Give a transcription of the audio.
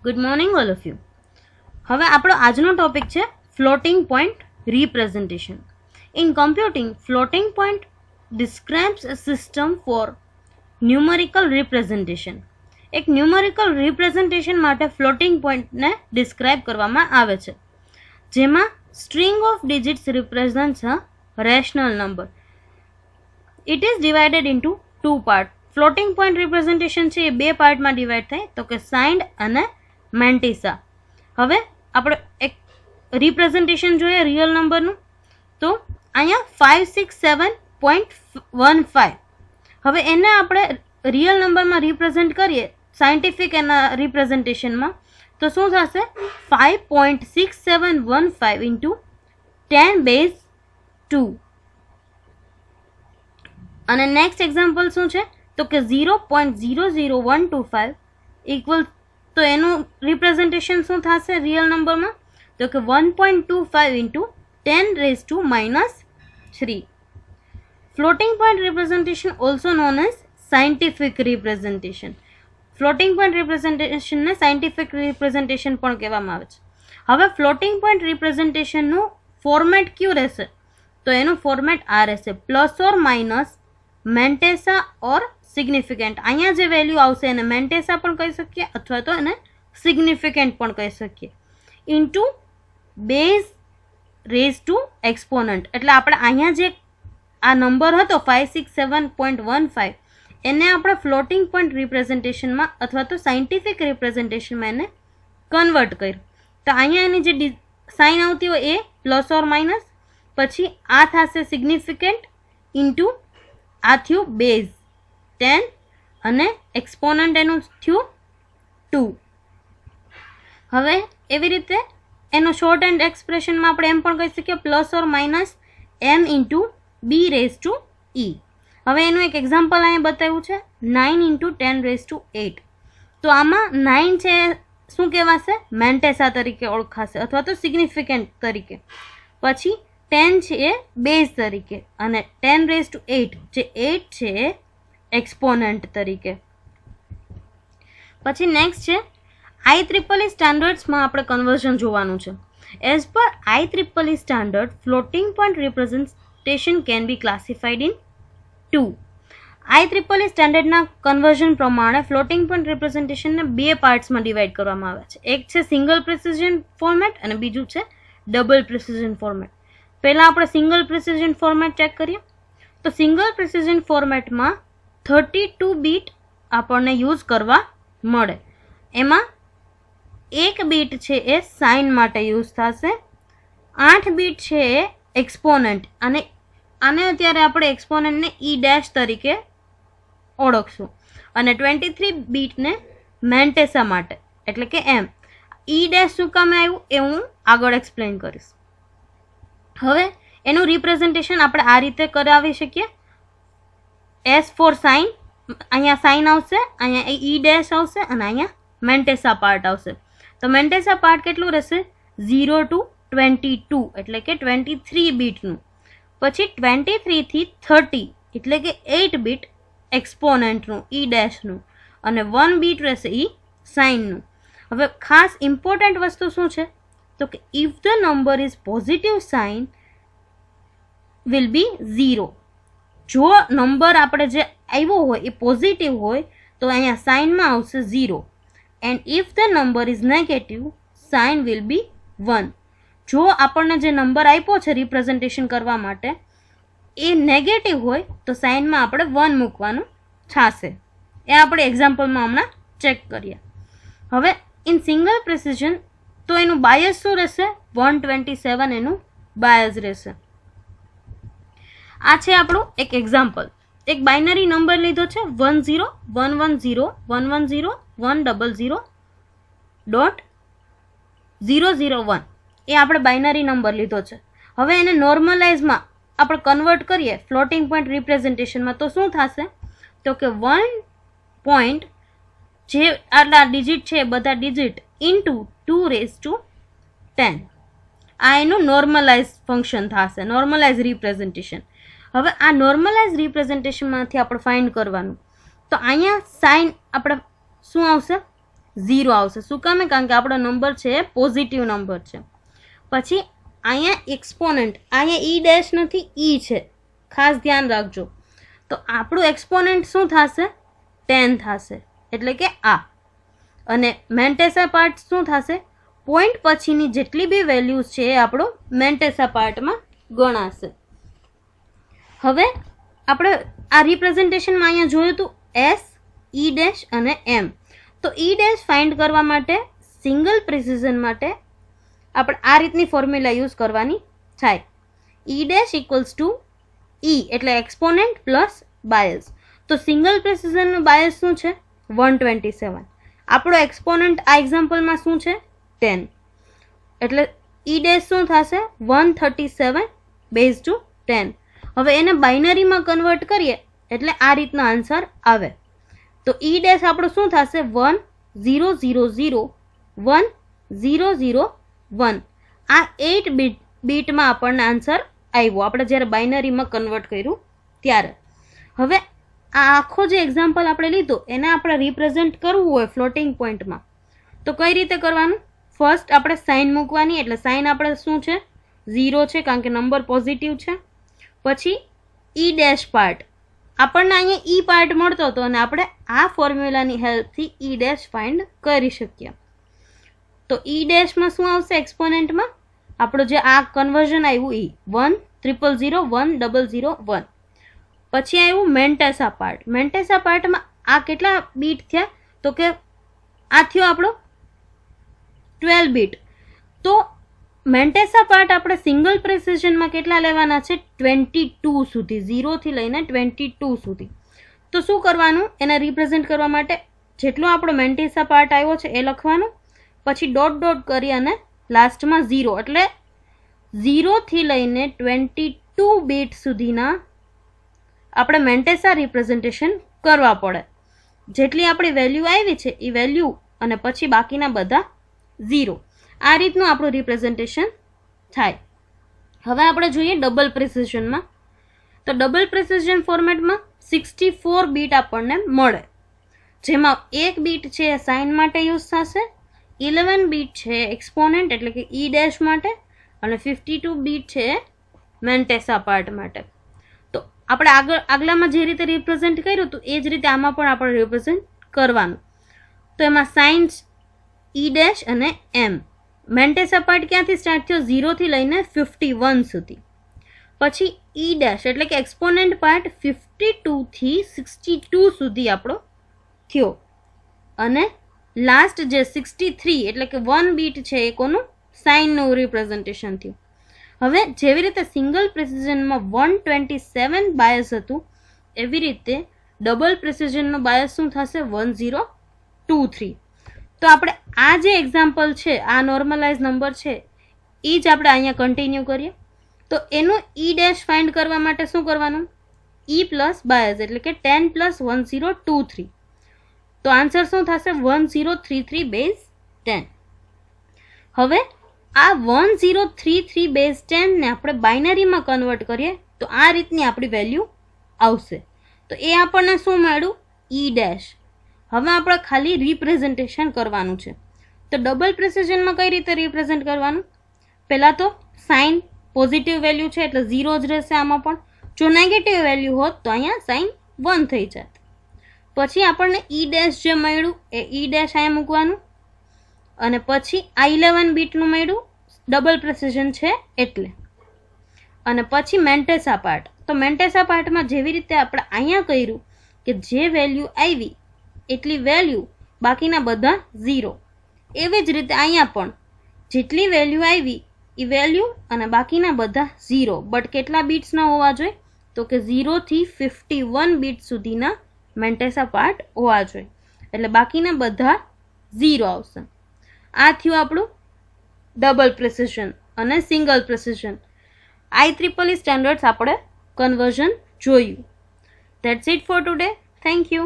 Good morning all of you. હવે આપણો આજનો ટોપિક છે floating point representation. In computing, floating point describes a system for numerical representation. એક numerical representation માટે floating પોઈન્ટને describe કરવામાં આવે છે, જેમાં string of digits represents a rational number. It is divided into two part. Floating point representation છે એ બે પાર્ટમાં ડિવાઈડ થાય, તો કે સાઇન્ડ અને મેન્ટિસા. હવે આપણે એક રિપ્રેઝન્ટેશન જોઈએ રિયલ નંબરનું. તો અહીંયા 567.15. હવે એને આપણે રિયલ નંબરમાં રિપ્રેઝેન્ટ કરીએ સાયન્ટિફિક એના રિપ્રેઝન્ટેશનમાં, તો શું થશે? 5.6715 ઇન્ટુ 10^2. અને નેક્સ્ટ એક્ઝામ્પલ શું છે? તો કે 0.00125 ઇક્વલ, તો એનું રિપ્રેઝન્ટેશન શું થશે રિયલ નંબરમાં? તો કે 1.25 into 10^-3. Floating point representation also known as scientific representation. Floating point રિપ્રેઝન્ટેશનને સાયન્ટિફિક રિપ્રેઝન્ટેશન પણ કહેવામાં આવે છે. હવે ફ્લોટિંગ પોઈન્ટ રિપ્રેઝન્ટેશનનું ફોર્મેટ કયું રહેશે? તો એનું ફોર્મેટ આ રહેશે: plus or minus mantissa or significant. અહીંયા જે વેલ્યુ આવશે એને મેન્ટેસા પણ કહી શકીએ અથવા તો એને સિગ્નિફિકન્ટ પણ કહી શકીએ. Into base raise to exponent. એટલે આપણે અહીંયા જે આ નંબર હતો 567.15 એને આપણે ફ્લોટિંગ પોઈન્ટ રિપ્રેઝન્ટેશનમાં અથવા તો સાયન્ટિફિક રિપ્રેઝન્ટેશનમાં એને કન્વર્ટ કર્યું. તો અહીંયા એની જે સાઇન આવતી હોય એ પ્લસ ઓર માઇનસ, પછી આ થશે સિગ્નિફિકન્ટ, ઇન્ટુ આ થયું બેઝ 10 અને એક્સપોનન્ટ એનું થયું 2. હવે એવી રીતે એનો શોર્ટ હેન્ડ એક્સપ્રેશનમાં આપણે એમ પણ કહી શકીએ plus or minus m into B raise to e. હવે એનું એક એક્ઝામ્પલ અહીંયા બતાવ્યું છે 9 ઇન્ટુ 10^8. તો આમાં 9 છે શું કહેવાશે? મેન્ટેસા તરીકે ઓળખાશે અથવા તો સિગ્નિફિકન્ટ તરીકે. પછી 10 છે એ બેઝ તરીકે અને 10^8 જે 8 છે એ એક્સપોનન્ટ તરીકે. પછી નેક્સ્ટ છે IEEE સ્ટાન્ડર્ડ્સમાં આપણે કન્વર્ઝન જોવાનું છે. As per IEEE standard, floating point representation can be classified in 2. IEEE સ્ટાન્ડર્ડના કન્વર્ઝન પ્રમાણે ફ્લોટિંગ પોઈન્ટ રિપ્રેઝન્ટેશનને બે પાર્ટ્સમાં ડિવાઈડ કરવામાં આવે છે. એક છે સિંગલ પ્રિસિઝન ફોર્મેટ અને બીજું છે ડબલ પ્રિસિઝન ફોર્મેટ. પહેલાં આપણે સિંગલ પ્રિસિઝન ફોર્મેટ ચેક કરીએ. તો સિંગલ પ્રિસિઝન ફોર્મેટમાં 32 બીટ આપણને યુઝ કરવા મળે. એમાં એક બીટ છે એ સાઇન માટે યુઝ થશે, 8 બીટ છે એ એક્સપોનન્ટ, અને આને અત્યારે આપણે એક્સપોનન્ટને E' તરીકે ઓળખશું, અને 23 બીટને મેન્ટેસા માટે, એટલે કે એમ. E' શું કામ આવ્યું એ હું આગળ એક્સપ્લેન કરીશ. હવે એનું રિપ્રેઝન્ટેશન આપણે આ રીતે કરાવી શકીએ. S ફોર સાઇન, અહીંયા સાઇન આવશે, અહીંયા E' આવશે અને અહીંયા મેન્ટેસા પાર્ટ આવશે. તો મેન્ટેસા પાર્ટ કેટલું રહેશે? 0 to 22, એટલે કે 23 બીટનું. પછી 23 થી 30 એટલે કે 8 બીટ એક્સપોનન્ટનું E'નું, અને 1 બીટ રહેશે એ સાઇનનું. હવે ખાસ ઇમ્પોર્ટન્ટ વસ્તુ શું છે? તો કે if the number is positive sign will be 0. જો નંબર આપણે જે આવ્યો હોય એ પોઝિટિવ હોય તો અહીંયા સાઇનમાં આવશે 0, and if the number is negative sign will be 1. જો આપણને જે નંબર આપ્યો છે રિપ્રેઝન્ટેશન કરવા માટે એ નેગેટિવ હોય તો સાઇનમાં આપણે 1 મૂકવાનું થશે. એ આપણે એક્ઝામ્પલમાં હમણાં ચેક કરીએ. હવે ઇન સિંગલ પ્રિસિઝન તો એનું બાયસ શું રહેશે? 127 એનું બાયસ રહેશે. આ છે આપણું એક એક્ઝામ્પલ. એક બાઇનરી નંબર લીધો છે 10110110.001. એ આપણે બાઇનરી નંબર લીધો છે. હવે એને નોર્મલાઇઝમાં આપણે કન્વર્ટ કરીએ ફ્લોટિંગ પોઈન્ટ રિપ્રેઝન્ટેશનમાં, તો શું થશે? તો કે 1 પોઈન્ટ જે આટલા ડિજિટ છે બધા ડિજિટ ઇન્ટુ 2^10. આ એનું નોર્મલાઇઝ ફંક્શન થશે, નોર્મલાઇઝ રિપ્રેઝન્ટેશન. હવે આ નોર્મલાઇઝ રિપ્રેઝન્ટેશનમાંથી આપણે ફાઇન્ડ કરવાનું. તો અહીંયા સાઇન આપણે શું આવશે? 0 આવશે. શું કામે? કારણ કે આપણો નંબર છે એ પોઝિટિવ નંબર છે. પછી અહીંયા એક્સપોનેન્ટ, અહીંયા ઈ ડેશ નથી, ઈ છે, ખાસ ધ્યાન રાખજો. તો આપણું એક્સપોનેન્ટ શું થશે? 10 થશે, એટલે કે આ. અને મેન્ટેસા પાર્ટ શું થશે? પોઈન્ટ પછીની જેટલી બી વેલ્યુઝ છે એ આપણો મેન્ટેસા પાર્ટમાં ગણાશે. હવે આપણે આ રિપ્રેઝન્ટેશનમાં અહીંયા જોયું હતું એસ, ઈ ડેશ અને એમ. તો ઈ ડેશ ફાઇન્ડ કરવા માટે સિંગલ પ્રિસિઝન માટે આપણે આ રીતની ફોર્મ્યુલા યુઝ કરવાની થાય. ઈ ડેશ ઇક્વલ્સ ટુ ઈ એટલે એક્સપોનેન્ટ પ્લસ બાયસ. તો સિંગલ પ્રિસિઝનનું બાયસ શું છે? 127. આપણો એક્સપોનેન્ટ આ એક્ઝામ્પલમાં શું છે? 10. એટલે ઈ ડેશ શું થશે? 137 બેઝ ટુ 10. હવે એને બાઇનરીમાં કન્વર્ટ કરીએ એટલે આ રીતનો આન્સર આવે. તો ઈ ડેશ આપણો શું થશે? 10001001. આ 8 બીટમાં આપણને આન્સર આવ્યો આપણે જ્યારે બાઇનરીમાં કન્વર્ટ કર્યું ત્યારે. હવે આ આખો જે એક્ઝામ્પલ આપણે લીધો એને આપણે રિપ્રેઝેન્ટ કરવું હોય ફ્લોટિંગ પોઈન્ટમાં તો કઈ રીતે કરવાનું? ફર્સ્ટ આપણે સાઇન મૂકવાની. એટલે સાઇન આપણે શું છે? 0 છે, કારણ કે નંબર પોઝિટિવ છે. પછી ઈ ડેશ પાર્ટ, આપણને અહીંયા ઈ પાર્ટ મળતો હતો અને આપણે આ ફોર્મ્યુલાની હેલ્પથી ઈ ડેશ ફાઇન્ડ કરી શકીએ. તો ઈ ડેશમાં શું આવશે? એક્સપોનેન્ટમાં આપણો જે આ કન્વર્ઝન આવ્યું ઈ 100010001. પછી આવ્યું મેન્ટેસા પાર્ટ. મેન્ટેસા પાર્ટમાં આ કેટલા બીટ થયા? તો કે આ થયો આપણો 12 બીટ. તો મેન્ટેસા પાર્ટ આપણે સિંગલ પ્રિસિઝનમાં કેટલા લેવાના છે? 22 સુધી, 0 થી લઈને 22 સુધી. તો શું કરવાનું? એને રિપ્રેઝેન્ટ કરવા માટે જેટલો આપણો મેન્ટેસા પાર્ટ આવ્યો છે એ લખવાનું, પછી ડોટ ડોટ કરી અને લાસ્ટમાં 0, એટલે 0 થી લઈને 22 બીટ સુધીના આપણે મેન્ટેસા રિપ્રેઝન્ટેશન કરવા પડે. જેટલી આપણી વેલ્યુ આવી છે એ વેલ્યુ અને પછી બાકીના બધા 0. આ રીતનું આપણું રિપ્રેઝન્ટેશન થાય. હવે આપણે જોઈએ ડબલ પ્રિસિઝનમાં. તો ડબલ પ્રિસિઝન ફોર્મેટમાં 64 બીટ આપણને મળે, જેમાં એક બીટ છે એ સાઇન માટે યુઝ થશે, 11 બીટ છે એક્સપોનેન્ટ એટલે કે ઈ ડેશ માટે, અને 52 બીટ છે મેન્ટેસા પાર્ટ માટે. તો આપણે આગલામાં જે રીતે રિપ્રેઝેન્ટ કર્યું હતું એ જ રીતે આમાં પણ આપણે રિપ્રેઝેન્ટ કરવાનું. તો એમાં સાઇન્સ ઈ ડેશ અને એમ. મેન્ટેસા પાર્ટ ક્યાંથી સ્ટાર્ટ થયો? 0 થી લઈને 51 સુધી. પછી ઈ ડેશ એટલે કે એક્સપોનેન્ટ પાર્ટ 52 થી 62 સુધી આપણો થયો, અને લાસ્ટ જે 63 એટલે કે 1 બીટ છે એ કોનું? સાઇનનું રિપ્રેઝન્ટેશન થયું. હવે જેવી રીતે સિંગલ પ્રિસિઝનમાં 127 બાયસ હતું એવી રીતે ડબલ પ્રિસિઝનનું બાયસ શું થશે? 1023. તો આપણે આ જે એક્ઝામ્પલ છે, આ નોર્મલાઇઝ નંબર છે એ જ આપણે અહીંયા કન્ટિન્યુ કરીએ. તો એનું ઈ ડેશ ફાઇન્ડ કરવા માટે શું કરવાનું? ઈ પ્લસ બાયસ એટલે કે 10 + 1023. તો આન્સર શું થશે? 1033 બેઝ 10. હવે આ 1033 બેઝ 10 ને આપણે બાઇનરીમાં કન્વર્ટ કરીએ તો આ રીતની આપણી વેલ્યુ આવશે. તો એ આપણને શું મળ્યું? ઈ ડેશ. હવે આપણે ખાલી રિપ્રેઝન્ટેશન કરવાનું છે. તો ડબલ પ્રિસિઝનમાં કઈ રીતે રિપ્રેઝેન્ટ કરવાનું? પહેલાં તો સાઇન પોઝિટિવ વેલ્યુ છે એટલે 0 જ રહેશે આમાં પણ. જો નેગેટિવ વેલ્યુ હોત તો અહીંયા સાઇન 1 થઈ જાત. પછી આપણને ઈ ડેશ જે મળ્યું એ ઈ ડેશ અહીંયા મૂકવાનું, અને પછી આ 11 બીટનું મળ્યું ડબલ પ્રિસિઝન છે એટલે, અને પછી મેન્ટેસા પાર્ટ. તો મેન્ટેસા પાર્ટમાં જેવી રીતે આપણે અહીંયા કર્યું કે જે વેલ્યુ આવી એટલી વેલ્યુ, બાકીના બધા 0, એવી જ રીતે અહીંયા પણ જેટલી વેલ્યુ આવી એ વેલ્યુ અને બાકીના બધા 0. બટ કેટલા બીટ્સના હોવા જોઈએ? તો કે 0 થી 51 બીટ સુધીના મેન્ટેસા પાર્ટ હોવા જોઈએ, એટલે બાકીના બધા 0 આવશે. આ થયું આપણું ડબલ પ્રિસિઝન અને સિંગલ પ્રિસિઝન. IEEE સ્ટેન્ડર્ડ્સ આપણે કન્વર્ઝન જોયું. That's it four today. Thank you.